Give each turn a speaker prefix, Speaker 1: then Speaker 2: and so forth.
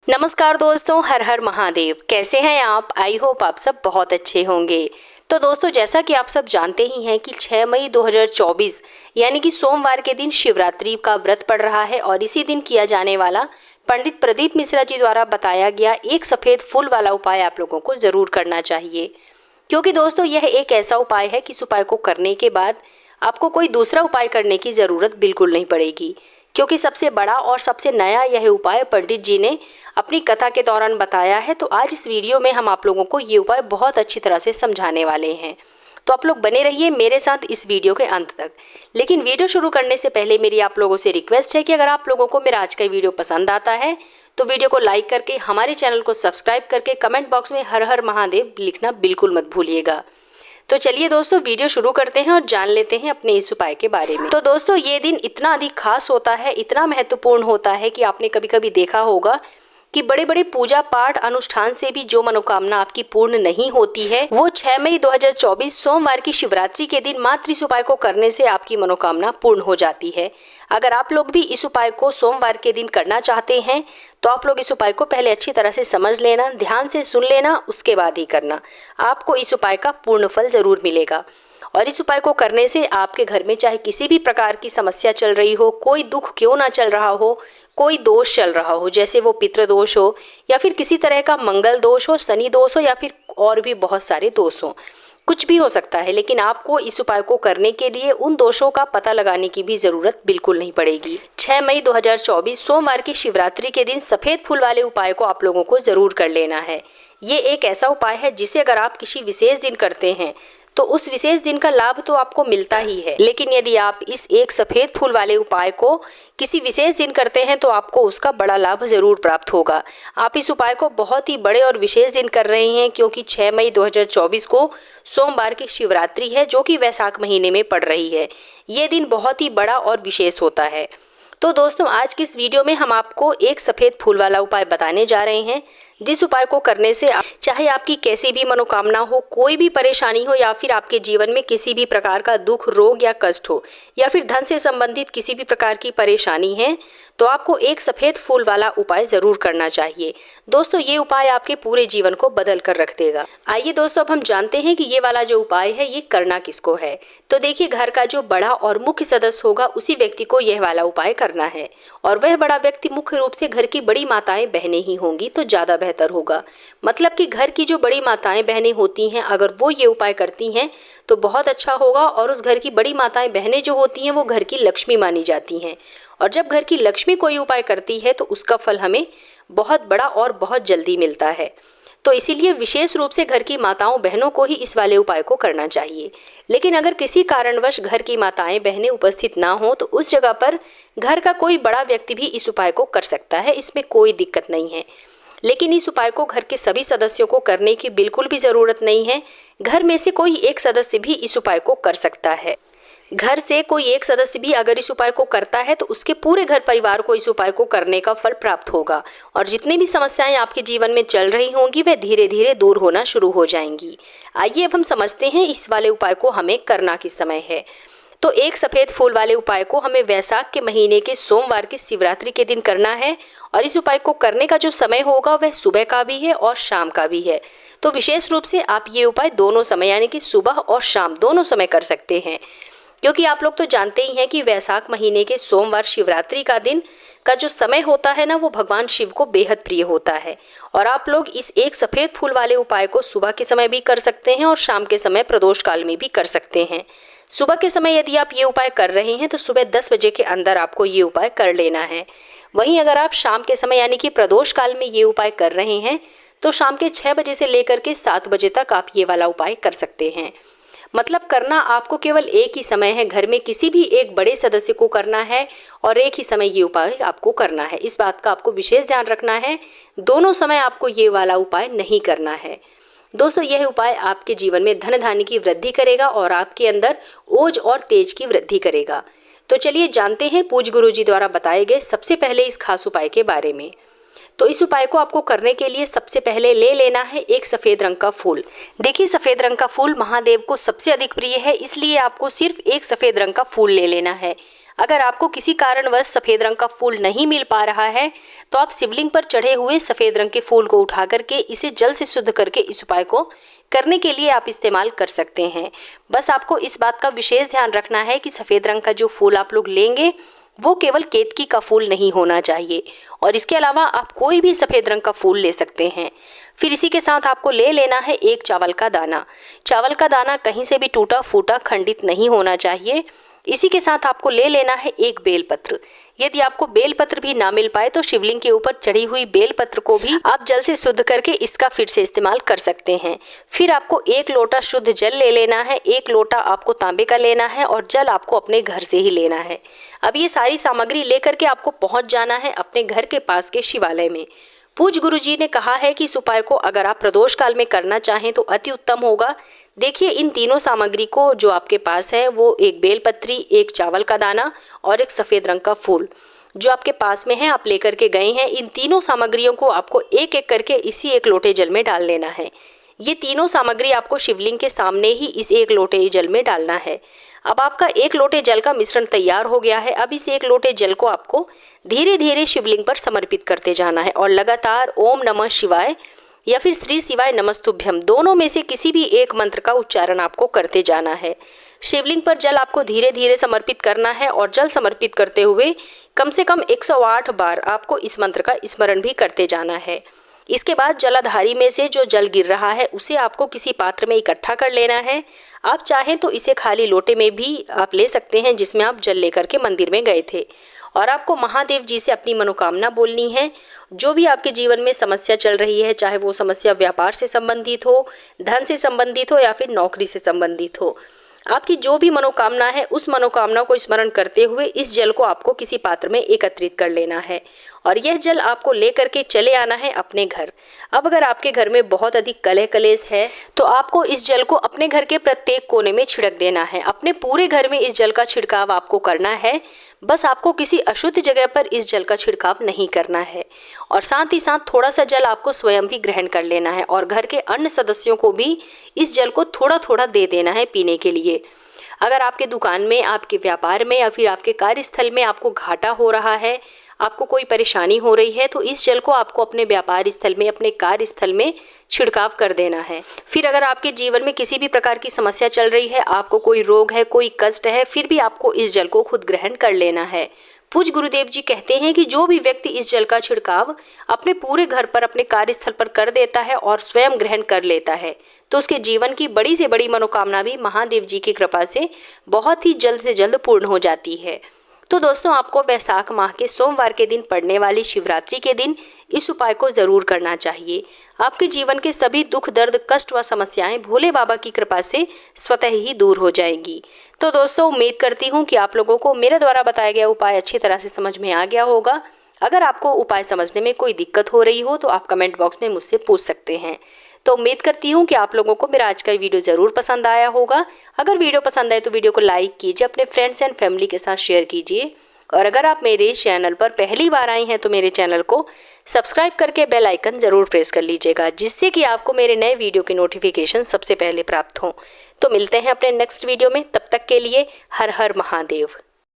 Speaker 1: नमस्कार दोस्तों, हर हर महादेव। कैसे हैं आप? आई होप आप सब बहुत अच्छे होंगे। तो दोस्तों, जैसा कि आप सब जानते ही हैं कि 6 मई 2024 यानी कि सोमवार के दिन शिवरात्रि का व्रत पड़ रहा है और इसी दिन किया जाने वाला पंडित प्रदीप मिश्रा जी द्वारा बताया गया एक सफ़ेद फूल वाला उपाय आप लोगों को ज़रूर करना चाहिए। क्योंकि दोस्तों, यह एक ऐसा उपाय है कि इस उपाय को करने के बाद आपको कोई दूसरा उपाय करने की ज़रूरत बिल्कुल नहीं पड़ेगी। क्योंकि सबसे बड़ा और सबसे नया यह उपाय पंडित जी ने अपनी कथा के दौरान बताया है। तो आज इस वीडियो में हम आप लोगों को ये उपाय बहुत अच्छी तरह से समझाने वाले हैं। तो आप लोग बने रहिए मेरे साथ इस वीडियो के अंत तक। लेकिन वीडियो शुरू करने से पहले मेरी आप लोगों से रिक्वेस्ट है कि अगर आप लोगों को मेरा आज का वीडियो पसंद आता है तो वीडियो को लाइक करके हमारे चैनल को सब्सक्राइब करके कमेंट बॉक्स में हर हर महादेव लिखना बिल्कुल मत भूलिएगा। तो चलिए दोस्तों, वीडियो शुरू करते हैं और जान लेते हैं अपने इस उपाय के बारे में। तो दोस्तों, ये दिन इतना अधिक खास होता है, इतना महत्वपूर्ण होता है कि आपने कभी कभी देखा होगा कि बड़े बड़े पूजा पाठ अनुष्ठान से भी जो मनोकामना आपकी पूर्ण नहीं होती है, वो 6 मई 2024 सोमवार की शिवरात्रि के दिन मात्र इस उपाय को करने से आपकी मनोकामना पूर्ण हो जाती है। अगर आप लोग भी इस उपाय को सोमवार के दिन करना चाहते हैं तो आप लोग इस उपाय को पहले अच्छी तरह से समझ लेना, ध्यान से सुन लेना, उसके बाद ही करना। आपको इस उपाय का पूर्ण फल जरूर मिलेगा। और इस उपाय को करने से आपके घर में चाहे किसी भी प्रकार की समस्या चल रही हो, कोई दुख क्यों ना चल रहा हो, कोई दोष चल रहा हो, जैसे वो पितृदोष हो या फिर किसी तरह का मंगल दोष हो, शनि दोष हो या फिर और भी बहुत सारे दोष हो, कुछ भी हो सकता है। लेकिन आपको इस उपाय को करने के लिए उन दोषों का पता लगाने की भी जरूरत बिल्कुल नहीं पड़ेगी। 6 मई 2024 सोमवार की शिवरात्रि के दिन सफेद फूल वाले उपाय को आप लोगों को जरूर कर लेना है। ये एक ऐसा उपाय है जिसे अगर आप किसी विशेष दिन करते हैं तो उस विशेष दिन का लाभ तो आपको मिलता ही है, लेकिन यदि आप इस एक सफेद फूल वाले उपाय को किसी विशेष दिन करते हैं तो आपको उसका बड़ा लाभ जरूर प्राप्त होगा। आप इस उपाय को बहुत ही बड़े और विशेष दिन कर रहे हैं क्योंकि 6 मई 2024 को सोमवार की शिवरात्रि है, जो कि वैशाख महीने में पड़ रही है। ये दिन बहुत ही बड़ा और विशेष होता है। तो दोस्तों, आज की इस वीडियो में हम आपको एक सफ़ेद फूल वाला उपाय बताने जा रहे हैं, जिस उपाय को करने से चाहे आपकी कैसी भी मनोकामना हो, कोई भी परेशानी हो या फिर आपके जीवन में किसी भी प्रकार का दुख, रोग या कष्ट हो या फिर धन से संबंधित किसी भी प्रकार की परेशानी है, तो आपको एक सफ़ेद फूल वाला उपाय ज़रूर करना चाहिए। दोस्तों, ये उपाय आपके पूरे जीवन को बदल कर रख देगा। आइए दोस्तों, अब हम जानते हैं कि ये वाला जो उपाय है ये करना किसको है। तो देखिए, घर का जो बड़ा और मुख्य सदस्य होगा उसी व्यक्ति को यह वाला उपाय करना है, और वह बड़ा व्यक्ति मुख्य रूप से घर की बड़ी माताएं बहनें ही होंगी तो ज़्यादा बेहतर होगा। मतलब कि घर की जो बड़ी माताएं बहनें होती हैं, अगर वो ये उपाय करती हैं तो बहुत अच्छा होगा। और उस घर की बड़ी माताएं बहनें जो होती हैं वो घर की लक्ष्मी मानी जाती हैं, और जब घर की लक्ष्मी कोई उपाय करती है तो उसका फल हमें बहुत बड़ा और बहुत जल्दी मिलता है। तो इसीलिए विशेष रूप से घर की माताओं बहनों को ही इस वाले उपाय को करना चाहिए। लेकिन अगर किसी कारणवश घर की माताएं बहनें उपस्थित ना हो तो उस जगह पर घर का कोई बड़ा व्यक्ति भी इस उपाय को कर सकता है, इसमें कोई दिक्कत नहीं है। लेकिन इस उपाय को घर के सभी सदस्यों को करने की बिल्कुल भी ज़रूरत नहीं है। घर में से कोई एक सदस्य भी इस उपाय को कर सकता है। घर से कोई एक सदस्य भी अगर इस उपाय को करता है तो उसके पूरे घर परिवार को इस उपाय को करने का फल प्राप्त होगा, और जितनी भी समस्याएं आपके जीवन में चल रही होंगी वह धीरे धीरे दूर होना शुरू हो जाएंगी। आइए अब हम समझते हैं इस वाले उपाय को हमें करना किस समय है। तो एक सफ़ेद फूल वाले उपाय को हमें वैशाख के महीने के सोमवार की शिवरात्रि के दिन करना है, और इस उपाय को करने का जो समय होगा वह सुबह का भी है और शाम का भी है। तो विशेष रूप से आप ये उपाय दोनों समय यानी कि सुबह और शाम दोनों समय कर सकते हैं, क्योंकि आप लोग तो जानते ही हैं कि वैशाख महीने के सोमवार शिवरात्रि का दिन का जो समय होता है ना, वो भगवान शिव को बेहद प्रिय होता है। और आप लोग इस एक सफ़ेद फूल वाले उपाय को सुबह के समय भी कर सकते हैं और शाम के समय प्रदोष काल में भी कर सकते हैं। सुबह के समय यदि आप ये उपाय कर रहे हैं तो सुबह 10 बजे के अंदर आपको ये उपाय कर लेना है। वहीं अगर आप शाम के समय यानी कि प्रदोष काल में ये उपाय कर रहे हैं तो शाम के 6 बजे से लेकर के 7 बजे तक आप ये वाला उपाय कर सकते हैं। मतलब करना आपको केवल एक ही समय है, घर में किसी भी एक बड़े सदस्य को करना है और एक ही समय ये उपाय आपको करना है। इस बात का आपको विशेष ध्यान रखना है, दोनों समय आपको ये वाला उपाय नहीं करना है। दोस्तों, यह उपाय आपके जीवन में धन धान्य की वृद्धि करेगा और आपके अंदर ओज और तेज की वृद्धि करेगा। तो चलिए जानते हैं पूज्य गुरु जी द्वारा बताए गए सबसे पहले इस खास उपाय के बारे में। तो इस उपाय को आपको करने के लिए सबसे पहले ले लेना है एक सफ़ेद रंग का फूल। देखिए, सफ़ेद रंग का फूल महादेव को सबसे अधिक प्रिय है, इसलिए आपको सिर्फ एक सफ़ेद रंग का फूल ले लेना है। अगर आपको किसी कारणवश सफ़ेद रंग का फूल नहीं मिल पा रहा है तो आप शिवलिंग पर चढ़े हुए सफ़ेद रंग के फूल को उठा करके इसे जल से शुद्ध करके इस उपाय को करने के लिए आप इस्तेमाल कर सकते हैं। बस आपको इस बात का विशेष ध्यान रखना है कि सफ़ेद रंग का जो फूल आप लोग लेंगे वो केवल केतकी का फूल नहीं होना चाहिए, और इसके अलावा आप कोई भी सफ़ेद रंग का फूल ले सकते हैं। फिर इसी के साथ आपको ले लेना है एक चावल का दाना। चावल का दाना कहीं से भी टूटा फूटा खंडित नहीं होना चाहिए। इसी के साथ आपको ले लेना है एक बेलपत्र। यदि आपको बेलपत्र भी ना मिल पाए तो शिवलिंग के ऊपर चढ़ी हुई बेलपत्र को भी आप जल से शुद्ध करके इसका फिर से इस्तेमाल कर सकते हैं। फिर आपको एक लोटा शुद्ध जल ले लेना है। एक लोटा आपको तांबे का लेना है और जल आपको अपने घर से ही लेना है। अब ये सारी सामग्री लेकर के आपको पहुंच जाना है अपने घर के पास के शिवालय में। पूज्य गुरुजी ने कहा है कि इस उपाय को अगर आप प्रदोष काल में करना चाहें तो अति उत्तम होगा। देखिए, इन तीनों सामग्री को जो आपके पास है वो एक बेलपत्री, एक चावल का दाना और एक सफ़ेद रंग का फूल जो आपके पास में है आप लेकर के गए हैं। इन तीनों सामग्रियों को आपको एक एक करके इसी एक लोटे जल में डाल लेना है। ये तीनों सामग्री आपको शिवलिंग के सामने ही इस एक लोटे जल में डालना है। अब आपका एक लोटे जल का मिश्रण तैयार हो गया है। अब इस एक लोटे जल को आपको धीरे धीरे शिवलिंग पर समर्पित करते जाना है और लगातार ओम नमः शिवाय या फिर श्री शिवाय नमस्तुभ्यम दोनों में से किसी भी एक मंत्र का उच्चारण आपको करते जाना है। शिवलिंग पर जल आपको धीरे धीरे समर्पित करना है और जल समर्पित करते हुए कम से कम 108 बार आपको इस मंत्र का स्मरण भी करते जाना है। इसके बाद जलाधारी में से जो जल गिर रहा है उसे आपको किसी पात्र में इकट्ठा कर लेना है। आप चाहें तो इसे खाली लोटे में भी आप ले सकते हैं जिसमें आप जल लेकर के मंदिर में गए थे, और आपको महादेव जी से अपनी मनोकामना बोलनी है। जो भी आपके जीवन में समस्या चल रही है, चाहे वो समस्या व्यापार से संबंधित हो, धन से संबंधित हो या फिर नौकरी से संबंधित हो, आपकी जो भी मनोकामना है उस मनोकामना को स्मरण करते हुए इस जल को आपको किसी पात्र में एकत्रित कर लेना है और यह जल आपको लेकर के चले आना है अपने घर। अब अगर आपके घर में बहुत अधिक कलह कलेश है तो आपको इस जल को अपने घर के प्रत्येक कोने में छिड़क देना है। अपने पूरे घर में इस जल का छिड़काव आपको करना है। बस आपको किसी अशुद्ध जगह पर इस जल का छिड़काव नहीं करना है, और साथ ही साथ थोड़ा सा जल आपको स्वयं भी ग्रहण कर लेना है और घर के अन्य सदस्यों को भी इस जल को थोड़ा थोड़ा दे देना है पीने के लिए। अगर आपके दुकान में, आपके व्यापार में या फिर आपके कार्यस्थल में आपको घाटा हो रहा है, आपको कोई परेशानी हो रही है, तो इस जल को आपको अपने व्यापार स्थल में, अपने कार्यस्थल में छिड़काव कर देना है। फिर अगर आपके जीवन में किसी भी प्रकार की समस्या चल रही है, आपको कोई रोग है, कोई कष्ट है, फिर भी आपको इस जल को खुद ग्रहण कर लेना है। पूज्य गुरुदेव जी कहते हैं कि जो भी व्यक्ति इस जल का छिड़काव अपने पूरे घर पर, अपने कार्यस्थल पर कर देता है और स्वयं ग्रहण कर लेता है तो उसके जीवन की बड़ी से बड़ी मनोकामना भी महादेव जी की कृपा से बहुत ही जल्द से जल्द पूर्ण हो जाती है। तो दोस्तों, आपको वैशाख माह के सोमवार के दिन पड़ने वाली शिवरात्रि के दिन इस उपाय को जरूर करना चाहिए। आपके जीवन के सभी दुख, दर्द, कष्ट व समस्याएं भोले बाबा की कृपा से स्वतः ही दूर हो जाएंगी। तो दोस्तों, उम्मीद करती हूँ कि आप लोगों को मेरे द्वारा बताया गया उपाय अच्छी तरह से समझ में आ गया होगा। अगर आपको उपाय समझने में कोई दिक्कत हो रही हो तो आप कमेंट बॉक्स में मुझसे पूछ सकते हैं। तो उम्मीद करती हूँ कि आप लोगों को मेरा आज का वीडियो ज़रूर पसंद आया होगा। अगर वीडियो पसंद आए तो वीडियो को लाइक कीजिए, अपने फ्रेंड्स एंड फैमिली के साथ शेयर कीजिए, और अगर आप मेरे चैनल पर पहली बार आए हैं तो मेरे चैनल को सब्सक्राइब करके बेल आइकन ज़रूर प्रेस कर लीजिएगा, जिससे कि आपको मेरे नए वीडियो की नोटिफिकेशन सबसे पहले प्राप्त हो। तो मिलते हैं अपने नेक्स्ट वीडियो में, तब तक के लिए हर हर महादेव।